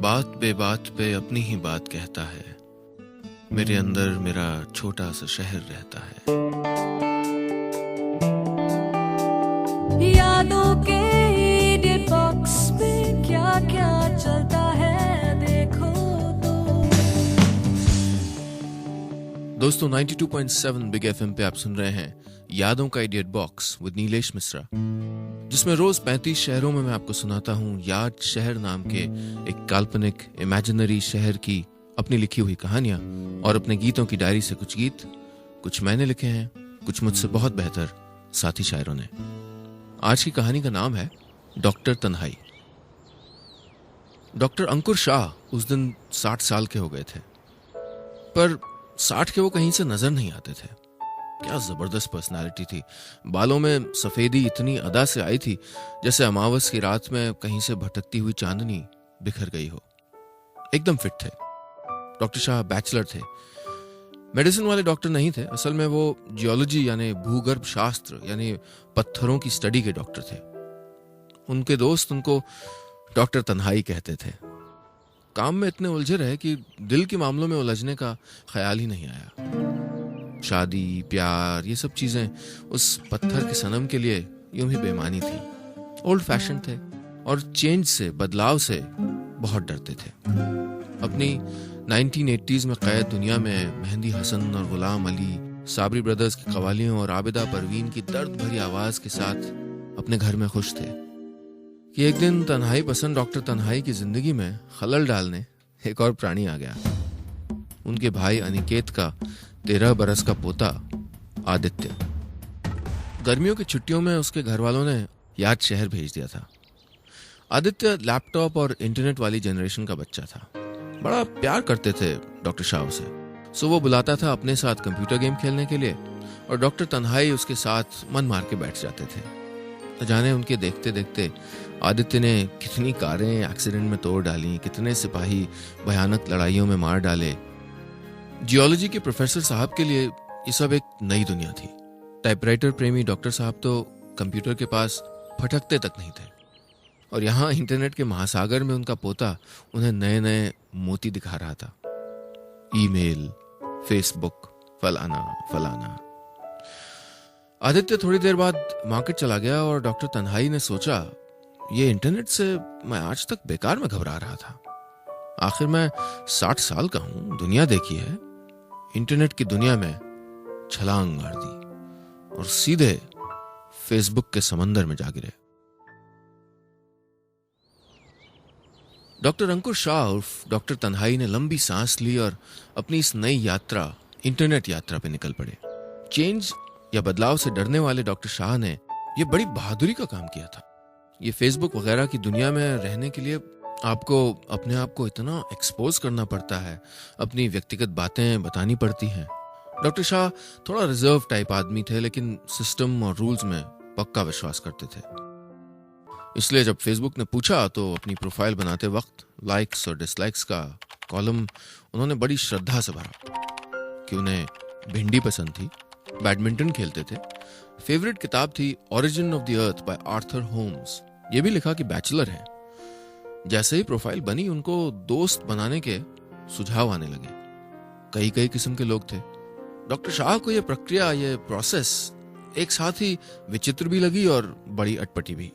बात बेबात पे अपनी ही बात कहता है, मेरे अंदर मेरा छोटा सा शहर रहता है। यादों के एडिट बॉक्स में क्या क्या चलता है देखो तो। दोस्तों 92.7 बिग एफएम पे आप सुन रहे हैं यादों का idiot box with Nilesh Mishra, जिसमें रोज 35 शहरों में मैं आपको सुनाता हूँ याद शहर नाम के एक काल्पनिक इमेजिनरी शहर की अपनी लिखी हुई कहानियां और अपने गीतों की डायरी से कुछ गीत, कुछ मैंने लिखे हैं, कुछ मुझसे बहुत बेहतर साथी शायरों ने। आज की कहानी का नाम है डॉक्टर तन्हाई। डॉक्टर अंकुर शाह उस दिन 60 साल के हो गए थे, पर 60 के वो कहीं से नजर नहीं आते थे। क्या जबरदस्त पर्सनालिटी थी। बालों में सफेदी इतनी अदा से आई थी जैसे अमावस की रात में कहीं से भटकती हुई चांदनी बिखर गई हो। एकदम फिट थे। डॉक्टर शाह बैचलर थे, मेडिसिन वाले डॉक्टर नहीं थे। असल में वो जियोलॉजी यानी भूगर्भ शास्त्र यानी पत्थरों की स्टडी के डॉक्टर थे। उनके दोस्त उनको डॉक्टर तन्हाई कहते थे। काम में इतने उलझे रहे कि दिल के मामलों में उलझने का ख्याल ही नहीं आया। शादी, प्यार, ये सब चीजें उस पत्थर के सनम के लिए यूं ही बेमानी थी। ओल्ड फैशन थे और चेंज से, बदलाव से बहुत डरते थे। अपनी 1980s में कैद दुनिया में मेहंदी हसन और गुलाम अली, साबरी ब्रदर्स की कवालियों और आबिदा परवीन की दर्द भरी आवाज के साथ अपने घर में खुश थे कि एक दिन तन्हाई पसंद डॉक्टर तन्हाई की जिंदगी में खलल डालने एक और प्राणी आ गया। उनके भाई अनिकेत का 13 बरस का पोता आदित्य। गर्मियों की छुट्टियों में उसके घर वालों ने याद शहर भेज दिया था। आदित्य लैपटॉप और इंटरनेट वाली जनरेशन का बच्चा था। बड़ा प्यार करते थे डॉक्टर शाह से, सो वो बुलाता था अपने साथ कंप्यूटर गेम खेलने के लिए और डॉक्टर तन्हाई उसके साथ मन मार के बैठ जाते थे। न जाने उनके देखते देखते आदित्य ने कितनी कारें एक्सीडेंट में तोड़ डाली, कितने सिपाही भयानक लड़ाइयों में मार डाले। जियोलॉजी के प्रोफेसर साहब के लिए ये सब एक नई दुनिया थी। टाइपराइटर प्रेमी डॉक्टर साहब तो कंप्यूटर के पास फटकते तक नहीं थे, और यहाँ इंटरनेट के महासागर में उनका पोता उन्हें नए नए मोती दिखा रहा था। ईमेल, फेसबुक, फलाना फलाना। आदित्य थोड़ी देर बाद मार्केट चला गया और डॉक्टर तन्हाई ने सोचा, ये इंटरनेट से मैं आज तक बेकार में घबरा रहा था। आखिर मैं 60 साल का हूं, दुनिया देखी है। इंटरनेट की दुनिया में छलांग मार दी और सीधे फेसबुक के समंदर में जा गिरे। डॉक्टर अंकुर शाह उर्फ डॉक्टर तन्हाई ने लंबी सांस ली और अपनी इस नई यात्रा, इंटरनेट यात्रा पे निकल पड़े। चेंज या बदलाव से डरने वाले डॉक्टर शाह ने यह बड़ी बहादुरी का काम किया था। ये फेसबुक वगैरह की दुनिया में रहने के लिए आपको अपने आप को इतना एक्सपोज करना पड़ता है, अपनी व्यक्तिगत बातें बतानी पड़ती हैं। डॉक्टर शाह थोड़ा रिजर्व टाइप आदमी थे, लेकिन सिस्टम और रूल्स में पक्का विश्वास करते थे। इसलिए जब फेसबुक ने पूछा तो अपनी प्रोफाइल बनाते वक्त लाइक्स और डिसलाइक्स का कॉलम उन्होंने बड़ी श्रद्धा से भरा कि उन्हें भिंडी पसंद थी, बैडमिंटन खेलते थे, फेवरेट किताब थी origin of the earth by Arthur Holmes. ये भी लिखा कि बैचलर है। जैसे ही प्रोफाइल बनी उनको दोस्त बनाने के सुझाव आने लगे। कई कई किस्म के लोग थे। डॉक्टर शाह को यह प्रक्रिया, यह प्रोसेस एक साथ ही विचित्र भी लगी और बड़ी अटपटी भी।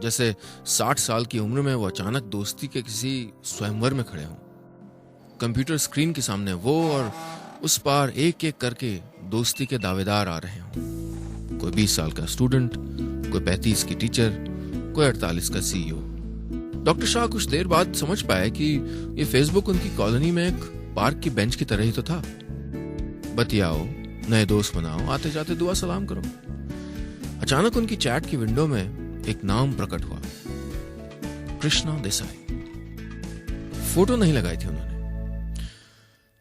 जैसे 60 साल की उम्र में वो अचानक दोस्ती के किसी स्वयंवर में खड़े हों। कंप्यूटर स्क्रीन के सामने वो और उस पार एक एक करके दोस्ती के दावेदार आ रहे हों। कोई 20 साल का स्टूडेंट, कोई 35 की टीचर, कोई 48 का सीईओ। डॉक्टर शाह कुछ देर बाद समझ पाए कि ये फेसबुक उनकी कॉलोनी में एक पार्क की बेंच की तरह ही तो था। बतियाओ, नए दोस्त बनाओ, आते जाते दुआ सलाम करो। अचानक उनकी चैट की विंडो में एक नाम प्रकट हुआ, कृष्णा देसाई। फोटो नहीं लगाई थी उन्होंने।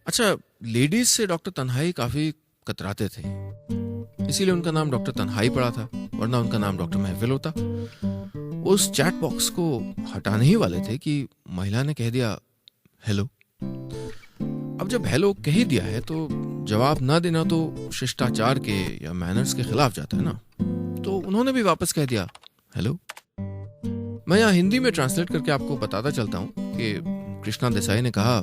अच्छा, लेडीज से डॉक्टर तन्हाई काफी कतराते थे, इसीलिए उनका नाम डॉक्टर तन्हाई पड़ा था, वरना उनका नाम डॉक्टर महफिल होता। उस चैट बॉक्स को हटाने ही वाले थे कि महिला ने कह दिया हेलो। अब जब हेलो कह ही दिया है तो जवाब ना देना तो शिष्टाचार के या मैनर्स के खिलाफ जाता है ना। तो उन्होंने भी वापस कह दिया हेलो। मैं यहाँ हिंदी में ट्रांसलेट करके आपको बताता चलता हूँ कि कृष्णा देसाई ने कहा,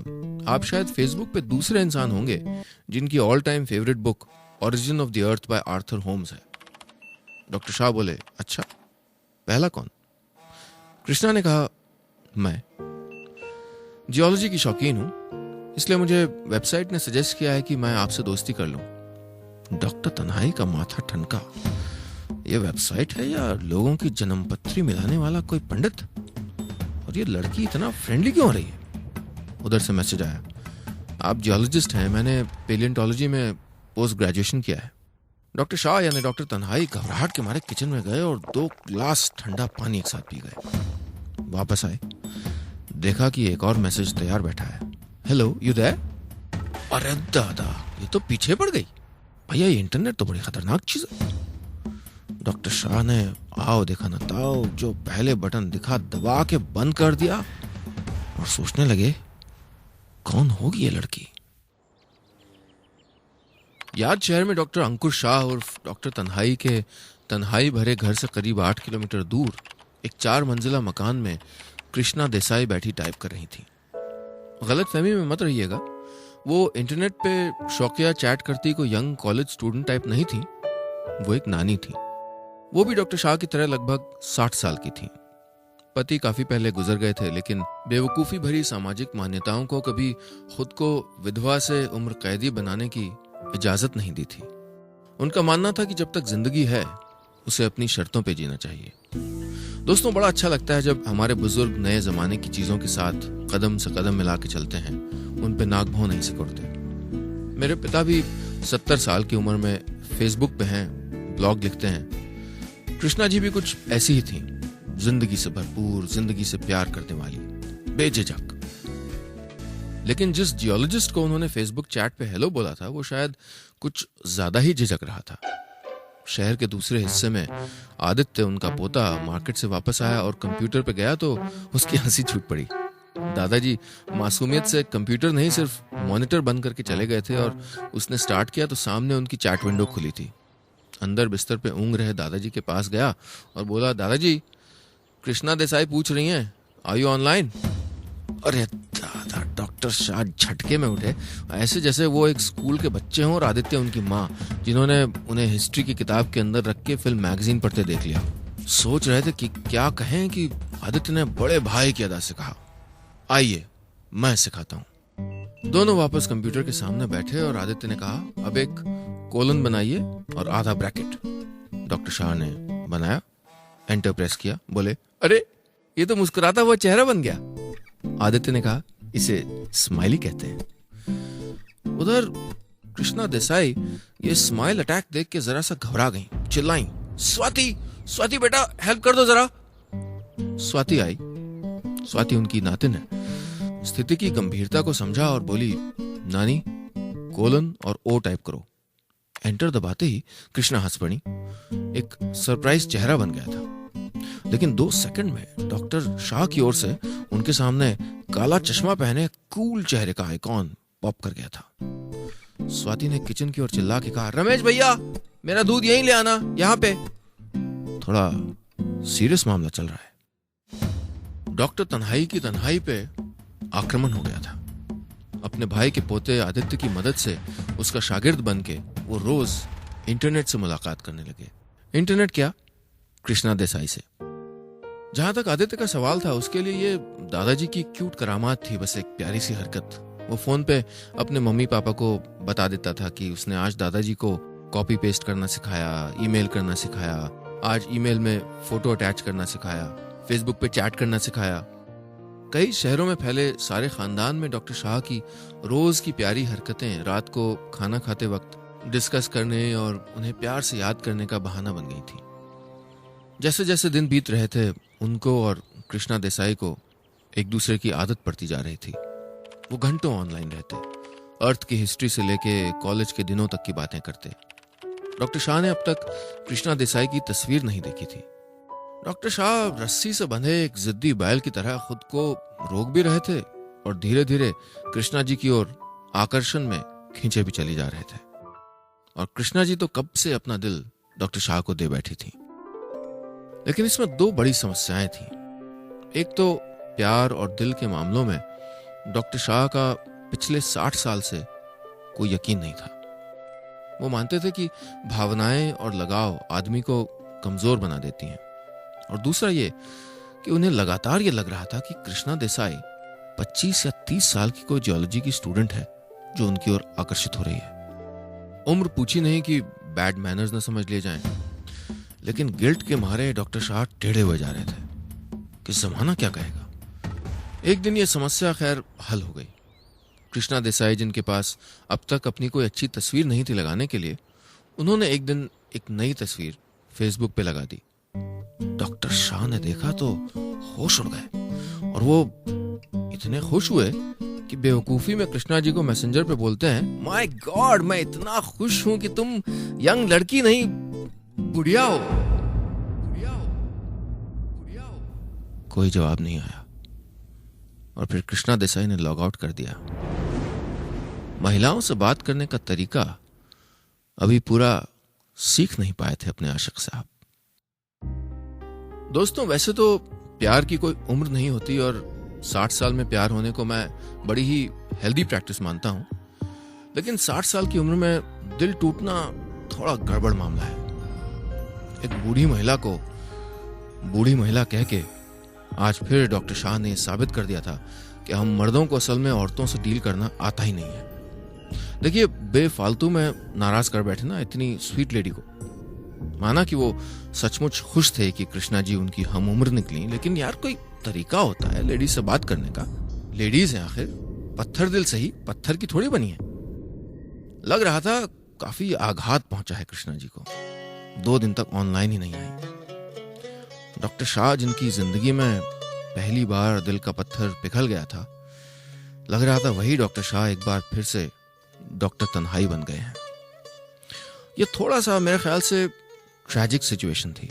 आप शायद फेसबुक पे दूसरे इंसान होंगे जिनकी all time favourite book origin of the earth by Arthur Holmes है। डॉक्टर शाह बोले, अच्छा, पहला कौन? कृष्णा ने कहा, मैं जियोलॉजी की शौकीन हूं, इसलिए मुझे वेबसाइट ने सजेस्ट किया है कि मैं आपसे दोस्ती कर लूं। डॉक्टर तन्हाई का माथा ठनका। यह वेबसाइट है या लोगों की जन्मपत्री मिलाने वाला कोई पंडित? और ये लड़की इतना फ्रेंडली क्यों हो रही है? उधर से मैसेज आया, आप जियोलॉजिस्ट हैं, मैंने पेलियोंटोलॉजी में पोस्ट ग्रेजुएशन किया है। डॉक्टर शाह यानी डॉक्टर तन्हाई घबराहट के मारे किचन में गए और 2 गिलास ठंडा पानी एक साथ पी गए। वापस आए, देखा कि एक और मैसेज तैयार बैठा है, हेलो यू देयर? अरे दादा, ये तो पीछे पड़ गई। भैया ये इंटरनेट तो बड़ी खतरनाक चीज है। डॉक्टर शाह ने आओ देखा ना ताओ जो पहले बटन दिखा दबा के बंद कर दिया और सोचने लगे, कौन होगी ये लड़की? याद शहर में डॉक्टर अंकुर शाह उर्फ डॉक्टर तन्हाई के तन्हाई भरे घर से करीब 8 किलोमीटर दूर एक 4 मंजिला मकान में कृष्णा देसाई बैठी टाइप कर रही थी। गलत फहमी में मत रहिएगा, वो इंटरनेट पे शौकिया चैट करती कोई यंग कॉलेज स्टूडेंट टाइप नहीं थी। वो एक नानी थी। वो भी डॉक्टर शाह की तरह लगभग 60 साल की थी। पति काफी पहले गुजर गए थे, लेकिन बेवकूफी भरी सामाजिक मान्यताओं को कभी खुद को विधवा से उम्र कैदी बनाने की इजाजत नहीं दी थी। उनका मानना था कि जब तक जिंदगी है उसे अपनी शर्तों पे जीना चाहिए। दोस्तों, बड़ा अच्छा लगता है जब हमारे बुजुर्ग नए जमाने की चीजों के साथ कदम से कदम मिला के चलते हैं, उन पे नाक भौं नहीं सिकुड़ते। मेरे पिता भी 70 साल की उम्र में फेसबुक पे हैं, ब्लॉग लिखते हैं। कृष्णा जी भी कुछ ऐसी ही थी, जिंदगी से भरपूर, जिंदगी से प्यार करने वाली, बेझिझक। लेकिन जिस जियोलॉजिस्ट को उन्होंने फेसबुक चैट पे हेलो बोला था, वो शायद कुछ ज्यादा ही झिझक रहा था। शहर के दूसरे हिस्से में आदित्य, उनका पोता, मार्केट से वापस आया और कंप्यूटर पे गया तो उसकी हंसी छूट पड़ी। दादाजी मासूमियत से कंप्यूटर नहीं सिर्फ मॉनिटर बंद करके चले गए थे और उसने स्टार्ट किया तो सामने उनकी चैट विंडो खुली थी। अंदर बिस्तर पे ऊँग रहे दादाजी के पास गया और बोला, दादाजी कृष्णा देसाई पूछ रही हैं, आर यू ऑनलाइन? अरे दादा, डॉक्टर शाह झटके में उठे, ऐसे जैसे वो एक स्कूल के बच्चे हों और आदित्य उनकी माँ, जिन्होंने उन्हें हिस्ट्री की किताब के अंदर रख के फिल्म मैगजीन पढ़ते देख लिया। सोच रहे थे कि क्या कहें कि आदित्य ने बड़े भाई की अदा से कहा, आइए मैं सिखाता हूँ। दोनों वापस कंप्यूटर के सामने बैठे और आदित्य ने कहा, अब एक कोलन बनाइए और आधा ब्रैकेट। डॉक्टर शाह ने बनाया, एंटर प्रेस किया, बोले, अरे ये तो मुस्कुराता हुआ चेहरा बन गया। आदित्य ने कहा, इसे स्माइली कहते हैं। उधर कृष्णा देसाई ये स्माइल अटैक देख के जरा सा घबरा गई, चिल्लाई, स्वाति, स्वाति बेटा हेल्प कर दो जरा। स्वाति आई। स्वाति उनकी नातिन है। स्थिति की गंभीरता को समझा और बोली, नानी कोलन और ओ टाइप करो। एंटर दबाते ही कृष्णा हंस पड़ी। एक सरप्राइज चेहरा बन गया था, लेकिन 2 सेकंड में डॉक्टर शाह की ओर से उनके सामने काला चश्मा पहने कूल चेहरे का आइकॉन पॉप कर गया था। स्वाति ने किचन की ओर चिल्ला के कहा, रमेश भैया मेरा दूध यहीं ले आना, यहाँ पे। थोड़ा सीरियस मामला चल रहा है। डॉक्टर तन्हाई की तन्हाई पे आक्रमण हो गया था। अपने भाई के पोते आदित्य की मदद से उसका शागिर्द बन के वो रोज इंटरनेट से मुलाकात करने लगे। इंटरनेट क्या? कृष्णा देसाई से। जहां तक आदित्य का सवाल था, उसके लिए ये दादाजी की क्यूट करामात थी, बस एक प्यारी सी हरकत। वो फोन पे अपने मम्मी पापा को बता देता था कि उसने आज दादाजी को कॉपी पेस्ट करना सिखाया, ईमेल करना सिखाया, आज ईमेल में फोटो अटैच करना सिखाया, फेसबुक पे चैट करना सिखाया। कई शहरों में फैले सारे खानदान में डॉक्टर शाह की रोज की प्यारी हरकतें रात को खाना खाते वक्त डिस्कस करने और उन्हें प्यार से याद करने का बहाना बन गई थी। जैसे जैसे दिन बीत रहे थे, उनको और कृष्णा देसाई को एक दूसरे की आदत पड़ती जा रही थी। वो घंटों ऑनलाइन रहते, अर्थ की हिस्ट्री से लेके कॉलेज के दिनों तक की बातें करते। डॉक्टर शाह ने अब तक कृष्णा देसाई की तस्वीर नहीं देखी थी। डॉक्टर शाह रस्सी से बंधे एक जिद्दी बैल की तरह खुद को रोक भी रहे थे और धीरे धीरे कृष्णा जी की ओर आकर्षण में खींचे भी चली जा रहे थे। और कृष्णा जी तो कब से अपना दिल डॉक्टर शाह को दे बैठी थी। लेकिन इसमें 2 बड़ी समस्याएं थी। एक तो प्यार और दिल के मामलों में डॉक्टर शाह का पिछले 60 साल से कोई यकीन नहीं था। वो मानते थे कि भावनाएं और लगाव आदमी को कमजोर बना देती हैं, और दूसरा ये कि उन्हें लगातार ये लग रहा था कि कृष्णा देसाई 25 या 30 साल की कोई जियोलॉजी की स्टूडेंट है जो उनकी ओर आकर्षित हो रही है। उम्र पूछी नहीं कि बैड मैनर्स न समझ लिए जाएं, लेकिन गिल्ट के मारे डॉक्टर शाह टेढ़े हुए जा रहे थे कि जमाना क्या कहेगा। एक दिन ये समस्या खैर हल हो गई। कृष्णा देसाई, जिनके पास अब तक अपनी कोई अच्छी तस्वीर नहीं थी लगाने के लिए, उन्होंने एक दिन एक नई तस्वीर फेसबुक पे लगा दी। डॉक्टर शाह ने देखा तो होश उड़ गए, और वो इतने खुश हुए कि बेवकूफी में कृष्णा जी को मैसेंजर पे बोलते हैं, माय गॉड, मैं इतना खुश हूं कि तुम यंग लड़की नहीं बुढ़िया हो। कोई जवाब नहीं आया, और फिर कृष्णा देसाई ने लॉग आउट कर दिया। महिलाओं से बात करने का तरीका अभी पूरा सीख नहीं पाए थे अपने आशिक साहब। दोस्तों, वैसे तो प्यार की कोई उम्र नहीं होती, और 60 साल में प्यार होने को मैं बड़ी ही हेल्दी प्रैक्टिस मानता हूं, लेकिन 60 साल की उम्र में दिल टूटना थोड़ा गड़बड़ मामला है। एक बूढ़ी महिला को बूढ़ी महिला कह के आज फिर डॉक्टर शाह ने साबित कर दिया था कि हम मर्दों को असल में औरतों से डील करना आता ही नहीं है। देखिए, बेफालतू में नाराज कर बैठे ना इतनी स्वीट लेडी को। माना कि वो सचमुच खुश थे कि कृष्णा जी उनकी हम उम्र निकली, लेकिन यार कोई तरीका होता है लेडीज से बात करने का। लेडीज हैं आखिर, पत्थर दिल सही, पत्थर की थोड़ी बनी है। लग रहा था काफी आघात पहुंचा है कृष्णा जी को। 2 दिन तक ऑनलाइन ही नहीं आई। डॉक्टर शाह, जिनकी जिंदगी में पहली बार दिल का पत्थर पिघल गया था, लग रहा था वही डॉक्टर शाह एक बार फिर से डॉक्टर तन्हाई बन गए हैं। ये थोड़ा सा मेरे ख्याल से ट्रैजिक सिचुएशन थी।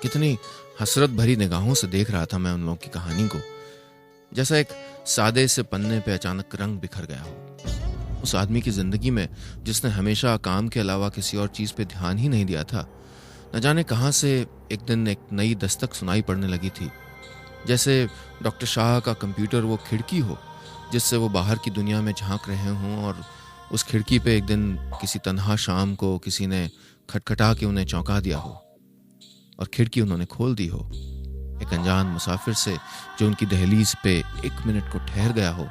कितनी हसरत भरी निगाहों से देख रहा था मैं उन लोगों की कहानी को, जैसा एक सादे से पन्ने पे अचानक रंग बिखर गया हो। उस आदमी की जिंदगी में, जिसने हमेशा काम के अलावा किसी और चीज पे ध्यान ही नहीं दिया था, न जाने कहां से एक दिन एक नई दस्तक सुनाई पड़ने लगी थी। जैसे डॉक्टर शाह का कंप्यूटर वो खिड़की हो जिससे वो बाहर की दुनिया में झांक रहे हों, और उस खिड़की पे एक दिन किसी तन्हा शाम को किसी ने खटखटा के उन्हें चौंका दिया हो, और खिड़की उन्होंने खोल दी हो एक अनजान मुसाफिर से जो उनकी दहलीज पे 1 मिनट को ठहर गया हो,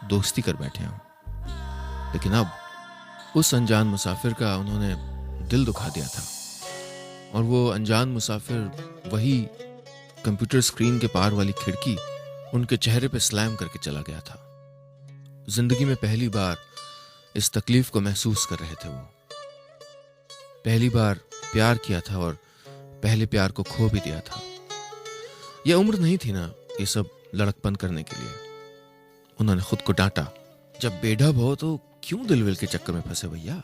दोस्ती कर बैठे हों। लेकिन अब उस अनजान मुसाफिर का उन्होंने दिल दुखा दिया था, और वो अनजान मुसाफिर वही कंप्यूटर स्क्रीन के पार वाली खिड़की उनके चेहरे पे स्लैम करके चला गया था। जिंदगी में पहली बार इस तकलीफ को महसूस कर रहे थे वो। पहली बार प्यार किया था और पहले प्यार को खो भी दिया था। यह उम्र नहीं थी ना ये सब लड़कपन करने के लिए। उन्होंने खुद को डांटा, जब बेढब हो तो क्यों दिलविल के चक्कर में फंसे भैया।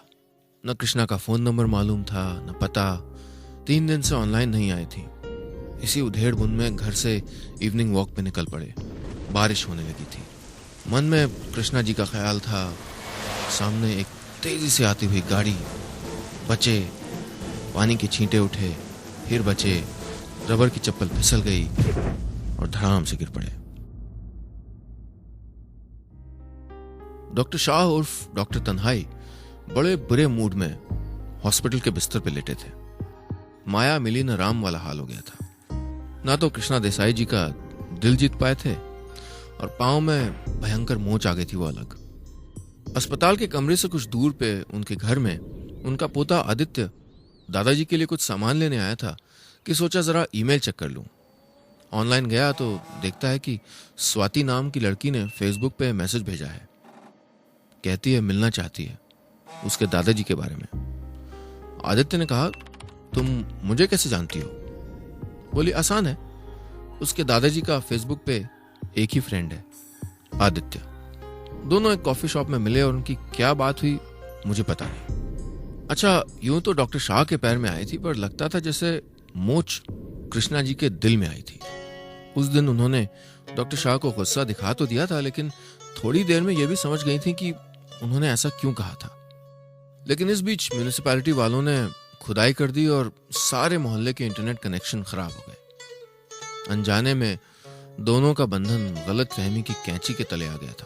न कृष्णा का फोन नंबर मालूम था, न पता। 3 दिन से ऑनलाइन नहीं आई थी। इसी उधेड़ बुन में घर से इवनिंग वॉक पे निकल पड़े। बारिश होने लगी थी। मन में कृष्णा जी का ख्याल था। सामने एक तेजी से आती हुई गाड़ी, बचे, पानी के छींटे उठे, फिर बचे, रबर की चप्पल फिसल गई और धड़ाम से गिर पड़े। डॉक्टर शाह उर्फ डॉक्टर तन्हाई बड़े बुरे मूड में हॉस्पिटल के बिस्तर पे लेटे थे। माया मिली न राम वाला हाल हो गया था। ना तो कृष्णा देसाई जी का दिल जीत पाए थे, और पांव में भयंकर मोच आ गई थी वो अलग। अस्पताल के कमरे से कुछ दूर पे उनके घर में उनका पोता आदित्य दादाजी के लिए कुछ सामान लेने आया था कि सोचा जरा ईमेल चेक कर लूं। ऑनलाइन गया तो देखता है कि स्वाति नाम की लड़की ने फेसबुक पे मैसेज भेजा है। कहती है मिलना चाहती है उसके दादाजी के बारे में। आदित्य ने कहा, तुम मुझे कैसे जानती हो? बोली, आसान है, उसके दादाजी का फेसबुक पे एक ही फ्रेंड है, आदित्य। दोनों एक कॉफी शॉप में मिले और उनकी क्या बात हुई मुझे पता नहीं। अच्छा, यूं तो डॉक्टर शाह के पैर में आई थी, पर लगता था जैसे मोच कृष्णा जी के दिल में आई थी। उस दिन उन्होंने डॉक्टर शाह को गुस्सा दिखा तो दिया था, लेकिन थोड़ी देर में यह भी समझ गई थी कि उन्होंने ऐसा क्यों कहा था। लेकिन इस बीच म्युनिसिपैलिटी वालों ने खुदाई कर दी और सारे मोहल्ले के इंटरनेट कनेक्शन खराब हो गए। अनजाने में दोनों का बंधन गलतफहमी की कैंची के तले आ गया था।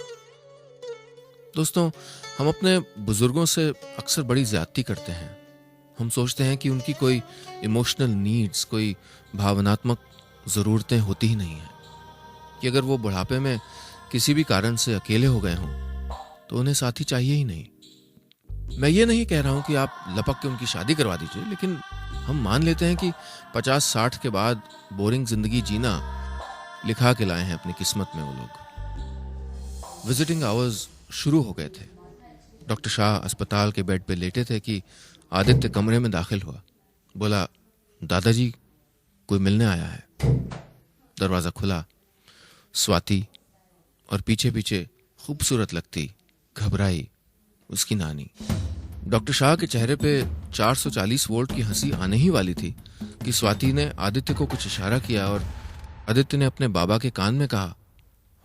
दोस्तों, हम अपने बुजुर्गों से अक्सर बड़ी ज्यादती करते हैं। हम सोचते हैं कि उनकी कोई इमोशनल नीड्स, कोई भावनात्मक ज़रूरतें होती ही नहीं हैं, कि अगर वो बुढ़ापे में किसी भी कारण से अकेले हो गए हों तो उन्हें साथी चाहिए ही नहीं। मैं ये नहीं कह रहा हूं कि आप लपक के उनकी शादी करवा दीजिए, लेकिन हम मान लेते हैं कि 50-60 के बाद बोरिंग जिंदगी जीना लिखा के लाए हैं अपनी किस्मत में वो लोग। विजिटिंग आवर्स शुरू हो गए थे। डॉक्टर शाह अस्पताल के बेड पे लेटे थे कि आदित्य कमरे में दाखिल हुआ। बोला, दादाजी कोई मिलने आया है। दरवाजा खुला। स्वाति और पीछे पीछे खूबसूरत लगती, घबराई उसकी नानी। डॉक्टर शाह के चेहरे पे 440 वोल्ट की हंसी आने ही वाली थी कि स्वाति ने आदित्य को कुछ इशारा किया और आदित्य ने अपने बाबा के कान में कहा,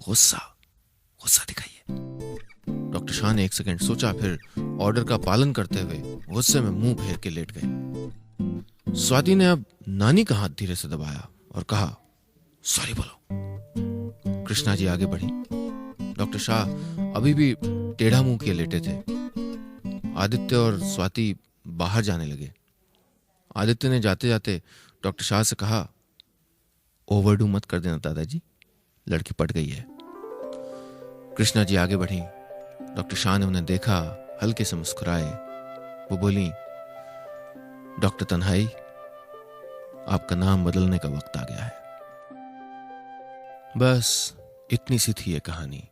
गुस्सा गुस्सा दिखाइए। डॉक्टर शाह ने 1 सेकंड सोचा, फिर ऑर्डर का पालन करते हुए गुस्से में मुंह फेर के लेट गए। स्वाति ने अब नानी का हाथ धीरे से दबाया और कहा, सॉरी बोलो। कृष्णा जी आगे बढ़ी। डॉक्टर शाह अभी भी टेढ़ा मुंह किए लेटे थे। आदित्य और स्वाति बाहर जाने लगे। आदित्य ने जाते जाते डॉक्टर शाह से कहा, ओवरडू मत कर देना दादाजी, लड़की पट गई है। कृष्णा जी आगे बढ़ी। डॉक्टर शाह ने उन्हें देखा, हल्के से मुस्कुराए। वो बोली, डॉक्टर तन्हाई, आपका नाम बदलने का वक्त आ गया है। बस इतनी सी थी ये कहानी।